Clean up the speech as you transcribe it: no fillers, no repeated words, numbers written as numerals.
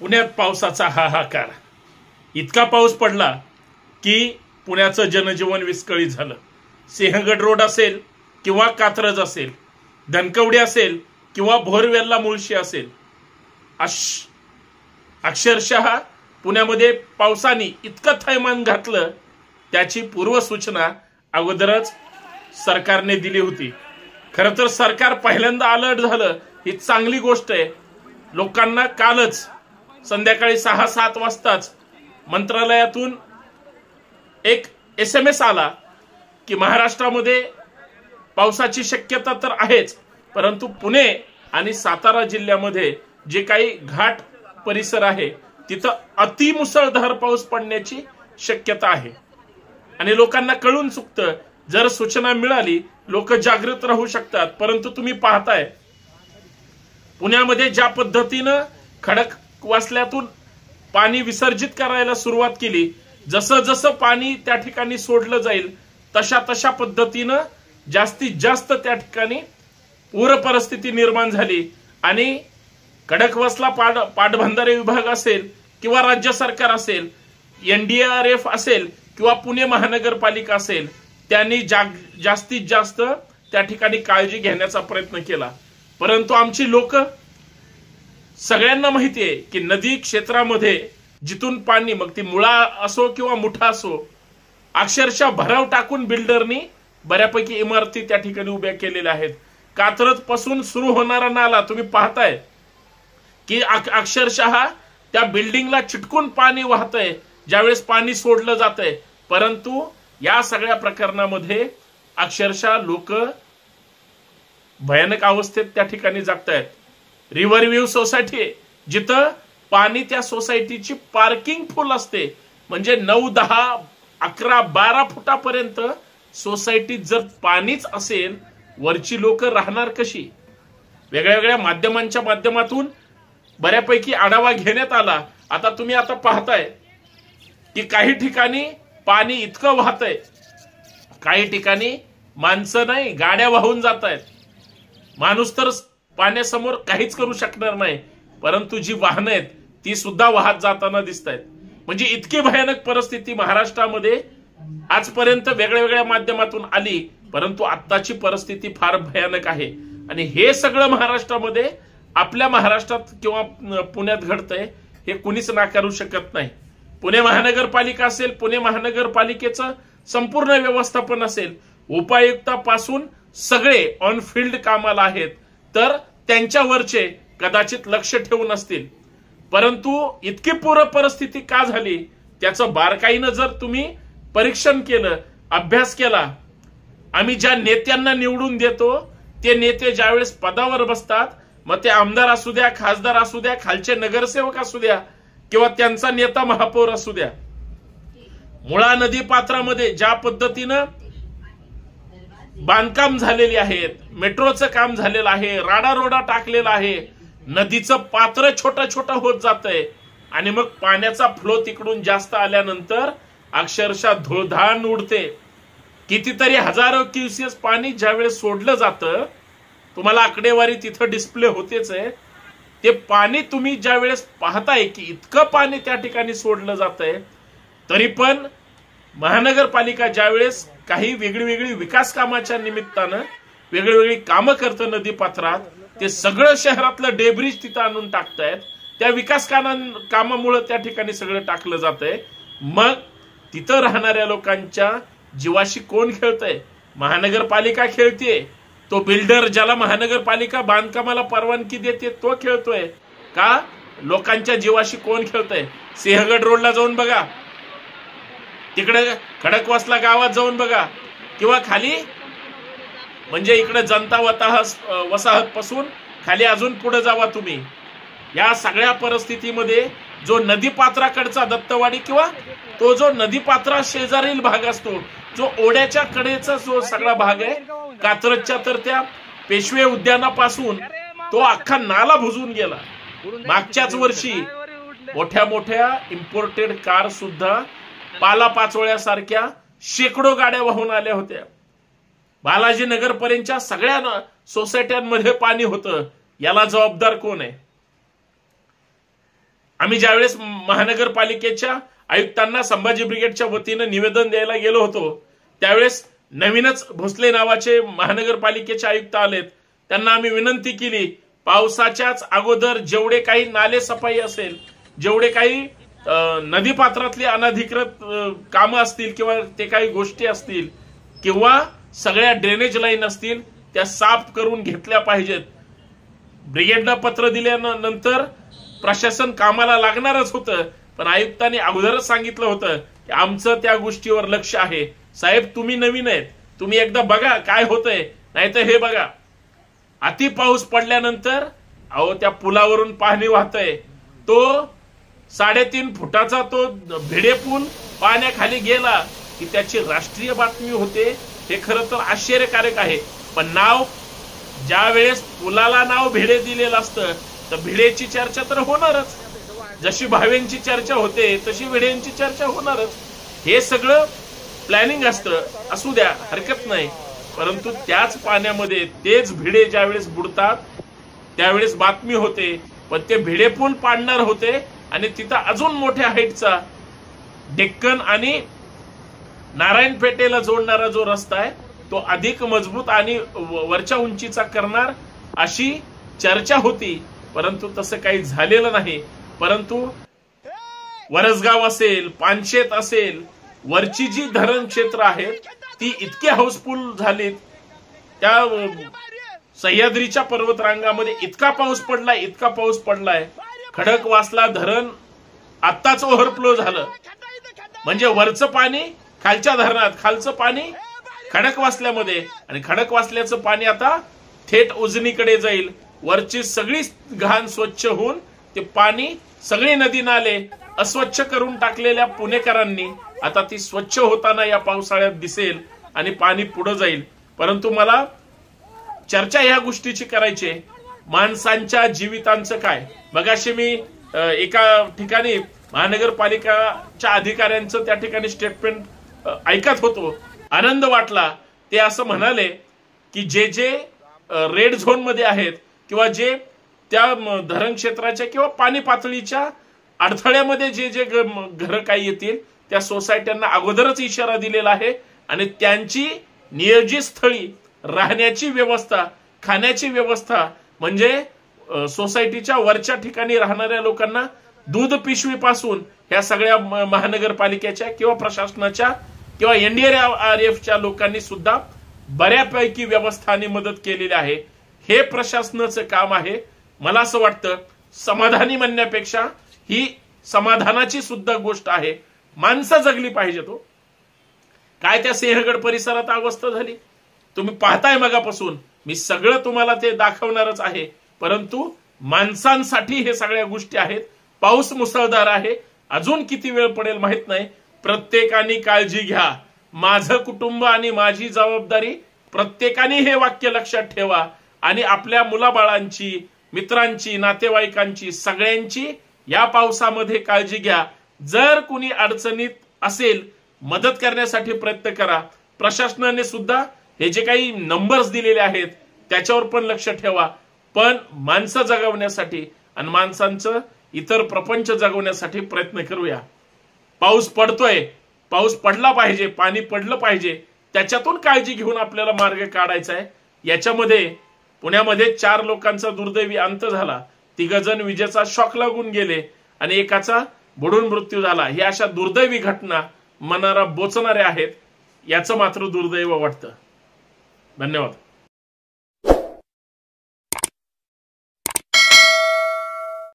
पुण्यात पावसाचा हाहाकार. इतका पाऊस पडला की पुण्याचं जनजीवन विस्कळीत झालं. सिंहगड रोड असेल किंवा कात्रज असेल, धनकवडी असेल किंवा भोरवेल्ला मुळशी असेल, अक्षरशः पुण्यामध्ये पावसाने इतकं थैमान घातलं त्याची पूर्वसूचना अगोदरच सरकारने दिली होती. खरं तर सरकार पहिल्यांदा अलर्ट झालं ही चांगली गोष्ट आहे. लोकांना कालच संध्याकाळी 6-7 वाजताच मंत्रालयातून एक SMS आला की महाराष्ट्रामध्ये पावसाची शक्यता तर आहेच, परंतु पुणे आणि सातारा जिल्ह्यामध्ये जे काही घाट परिसर आहे तिथं अतिमुसळधार पाऊस पडण्याची शक्यता आहे. आणि लोकांना कळून चुकतं, जर सूचना मिळाली लोक जागृत राहू शकतात. परंतु तुम्ही पाहताय पुण्यामध्ये ज्या पद्धतीनं खडकवासल्यातून पाणी विसर्जित करायला सुरुवात केली, जसं जसं पाणी त्या ठिकाणी सोडलं जाईल तशा तशा पद्धतीनं जास्तीत जास्त त्या ठिकाणी पूर परिस्थिती निर्माण झाली. आणि खडकवासला पाटबंधारे विभाग असेल किंवा राज्य सरकार असेल, NDRF असेल किंवा पुणे महानगरपालिका असेल, त्यांनी जास्तीत जास्त त्या ठिकाणी काळजी घेण्याचा प्रयत्न केला. परंतु आमची लोक, सगळ्यांना माहिती आहे की नदी क्षेत्रामध्ये जिथून पाणी, मग ती मुळा असो किंवा मुठा असो, अक्षरशः भराव टाकून बिल्डरनी बऱ्यापैकी इमारती त्या ठिकाणी उभ्या केलेल्या आहेत. कात्रज पासून सुरू होणारा नाला तुम्ही पाहताय की अक्षरशः त्या बिल्डिंगला चिटकून पाणी वाहतंय ज्यावेळेस पाणी सोडलं जातंय. परंतु या सगळ्या प्रकरणामध्ये अक्षरशः लोक भयानक अवस्थेत त्या ठिकाणी जगतायत. रिव्हरव्ह्यू सोसायटी आहे जिथं पाणी त्या सोसायटीची पार्किंग फुल असते, म्हणजे 9, 10, 11, 12 फुटापर्यंत सोसायटीत जर पाणीच असेल, वरची लोक राहणार कशी? वेगळ्या वेगळ्या माध्यमांच्या माध्यमातून बऱ्यापैकी आढावा घेण्यात आला. आता तुम्ही पाहताय की काही ठिकाणी पाणी इतकं वाहतंय, काही ठिकाणी माणसं नाही गाड्या वाहून जात आहेत. माणूस तर पाण्यासमोर काहीच करू शकणार नाही, परंतु जी वाहनं आहेत ती सुद्धा वाहत जाताना दिसत आहेत. म्हणजे इतकी भयानक परिस्थिती महाराष्ट्रामध्ये आजपर्यंत वेगळ्या वेगळ्या माध्यमातून आली, परंतु आत्ताची परिस्थिती फार भयानक आहे. आणि हे सगळं महाराष्ट्रामध्ये, आपल्या महाराष्ट्रात किंवा पुण्यात घडतंय हे कुणीच नाकारू शकत नाही. पुणे महानगरपालिका असेल, पुणे महानगरपालिकेचं संपूर्ण व्यवस्थापन असेल, उपायुक्तापासून सगळे ऑन फील्ड कामाला आहेत, तर त्यांच्यावरचे कदाचित लक्ष ठेवून असतील. परंतु इतकी पूर परिस्थिती का झाली त्याचं बारकाईनं जर तुम्ही परीक्षण केलं, अभ्यास केला, आम्ही ज्या नेत्यांना निवडून देतो ते नेते ज्यावेळेस पदावर बसतात, मग ते आमदार असू द्या, खासदार असू द्या, खालचे नगरसेवक असू द्या किंवा त्यांचा नेता महापौर असू द्या, मुळा नदी पात्रामध्ये ज्या पद्धतीनं बांधकाम झालेली आहेत, मेट्रोचं काम झालेलं आहे, राडारोडा टाकलेला आहे, नदीचं पात्र छोटं छोटं होत जातंय. आणि मग पाण्याचा फ्लो तिकडून जास्त आल्यानंतर अक्षरशः धुळधाण उडते. कितीतरी हजारो क्युसेस पाणी ज्यावेळेस सोडलं जातं, तुम्हाला आकडेवारी तिथं डिस्प्ले होतेच आहे, ते पाणी तुम्ही ज्यावेळेस पाहताय की इतकं पाणी त्या ठिकाणी सोडलं जातंय, तरी पण महानगरपालिका ज्यावेळेस काही वेगळी विकास कामाच्या निमित्तानं वेगळी कामं करतं नदीपात्रात, ते सगळं शहरातलं डेब्रिज तिथं आणून टाकतायत. त्या विकास कामामुळे त्या ठिकाणी सगळं टाकलं जातंय. मग तिथं राहणाऱ्या लोकांच्या जीवाशी कोण खेळतंय? महानगरपालिका खेळते. तो बिल्डर ज्याला महानगरपालिका बांधकामाला परवानगी देते तो खेळतोय का? लोकांच्या जीवाशी कोण खेळतंय? सिंहगड रोडला जाऊन बघा, तिकडे खडकवासला गावात जाऊन बघा, किंवा खाली म्हणजे इकडे जनता वसाहत पासून खाली अजून पुढे जावा तुम्ही. या सगळ्या परिस्थितीमध्ये जो नदीपात्राकडचा दत्तवाडी किंवा तो जो नदीपात्रा शेजारील भाग असतो, जो ओढ्याच्या कडेचा जो सगळा भाग आहे, कात्रजच्या तर त्या पेशवे उद्यानापासून तो अख्खा नाला बुजून गेला. मागच्याच वर्षी मोठ्या मोठ्या इम्पोर्टेड कार सुद्धा पालापाचोळ्यासारख्या शेकडो गाड्या वाहून आल्या होत्या. बालाजी नगरपर्यंतच्या सगळ्या सोसायट्यांमध्ये पाणी होतं. याला जबाबदार कोण आहे? आम्ही ज्यावेळेस महानगरपालिकेच्या आयुक्तांना संभाजी ब्रिगेडच्या वतीनं निवेदन द्यायला गेलो होतो, त्यावेळेस नवीनच भोसले नावाचे महानगरपालिकेचे आयुक्त आलेत. त्यांना आम्ही विनंती केली, पावसाच्याच अगोदर जेवढे काही नाले सफाई असेल, जेवढे काही नदीपात्रातली अनधिकृत कामं असतील किंवा ते काही गोष्टी असतील किंवा सगळ्या ड्रेनेज लाईन असतील, त्या साफ करून घेतल्या पाहिजेत. ब्रिगेडनं पत्र दिल्यानंतर प्रशासन कामाला लागणारच होतं, पण आयुक्तांनी अगोदरच सांगितलं होतं की आमचं त्या गोष्टीवर लक्ष आहे. साहेब, तुम्ही नवीन आहेत, तुम्ही एकदा बघा काय होतंय, नाहीतर हे बघा, अति पाऊस पडल्यानंतर अहो त्या पुलावरून पाणी वाहतंय, तो 3.5 फुटाचा तो भिडे पूल पाण्याखाली गेला की त्याची राष्ट्रीय बातमी होते. हे खरं तर आश्चर्यकारक आहे. पण नाव ज्या वेळेस पुलाला नाव भिडे दिलेलं असतं तर भिडेची चर्चा तर होणारच. जशी भावेंची चर्चा होते तशी भिडेंची चर्चा होणारच. हे सगळं प्लॅनिंग असतं, असू द्या, हरकत नाही. परंतु त्याच पाण्यामध्ये तेच भिडे ज्यावेळेस बुडतात त्यावेळेस बातमी होते. पण ते भिडे पूल पाडणार होते आणि तिथं अजून मोठ्या हाईटचा डेक्कन आणि नारायणपेठेला जोडणारा जो रस्ता आहे तो अधिक मजबूत आणि वरच्या उंचीचा करणार अशी चर्चा होती. परंतु तसं काही झालेलं नाही. परंतु वरसगाव असेल, पानशेत असेल, वरची जी धरण क्षेत्र आहेत ती इतकी हाऊसफुल झालीत. त्या सह्याद्रीच्या पर्वतरांगामध्ये इतका पाऊस पडलाय, खडकवासला धरण आत्ताच ओव्हरफ्लो झालं. म्हणजे वरचं पाणी खालच्या धरणात, खालचं पाणी खडकवासल्यामध्ये, आणि खडकवासल्याचं पाणी आता थेट उजनीकडे जाईल. वरची सगळी घाण स्वच्छ होऊन ते पाणी, सगळी नदी नाले अस्वच्छ करून टाकलेल्या पुणेकरांनी आता ती स्वच्छ होताना या पावसाळ्यात दिसेल आणि पाणी पुढे जाईल. परंतु मला चर्चा ह्या गोष्टीची करायची, माणसांच्या जीवितांचं काय. मगाशी मी एका ठिकाणी महानगरपालिकाच्या अधिकाऱ्यांचं त्या ठिकाणी स्टेटमेंट ऐकत होतो, आनंद वाटला. ते असं म्हणाले की जे जे रेड झोन मध्ये आहेत किंवा जे त्या धरण क्षेत्राच्या किंवा पाणी पातळीच्या अडथळ्यामध्ये जे जे घरं काही येतील त्या सोसायट्यांना अगोदरच इशारा दिलेला आहे आणि त्यांची नियोजित स्थळी राहण्याची व्यवस्था, खाण्याची व्यवस्था, म्हणजे सोसायटीच्या वरच्या ठिकाणी राहणाऱ्या लोकांना दूध पिशवीपासून ह्या सगळ्या महानगरपालिकेच्या किंवा प्रशासनाच्या किंवा NDRFच्या लोकांनी सुद्धा बऱ्यापैकी व्यवस्था आणि मदत केलेली आहे. हे प्रशासनाचं काम आहे. मला असं वाटतं समाधानी म्हणण्यापेक्षा ही समाधानाची सुद्धा गोष्ट आहे. माणसं जगली पाहिजे. तो काय त्या सिंहगड परिसरात अवस्था झाली तुम्ही पाहताय मगापासून, मी सगळं तुम्हाला ते दाखवणारच आहे. परंतु माणसांसाठी हे सगळ्या गोष्टी आहेत. पाऊस मुसळधार आहे, अजून किती वेळ पडेल माहित नाही. प्रत्येकाने काळजी घ्या. माझं कुटुंब आणि माझी जबाबदारी, प्रत्येकाने हे वाक्य लक्षात ठेवा आणि आपल्या मुलाबाळांची, मित्रांची, नातेवाईकांची, सगळ्यांची या पावसामध्ये काळजी घ्या. जर कुणी अडचणीत असेल मदत करण्यासाठी प्रयत्न करा. प्रशासनाने सुद्धा हे जे काही नंबर्स दिलेले आहेत त्याच्यावर पण लक्ष ठेवा. पण माणसं जगवण्यासाठी आणि माणसांचं इतर प्रपंच जगवण्यासाठी प्रयत्न करूया. पाऊस पडतोय, पाऊस पडला पाहिजे, पाणी पडलं पाहिजे, त्याच्यातून काळजी घेऊन आपल्याला मार्ग काढायचा आहे. याच्यामध्ये पुण्यामध्ये 4 लोकांचा दुर्दैवी अंत झाला. 3 जण विजेचा शॉक लागून गेले आणि एकाचा बुडून मृत्यू झाला. ही अशा दुर्दैवी घटना मनाला बोचणाऱ्या आहेत. याचं मात्र दुर्दैव वाटतं. धन्यवाद.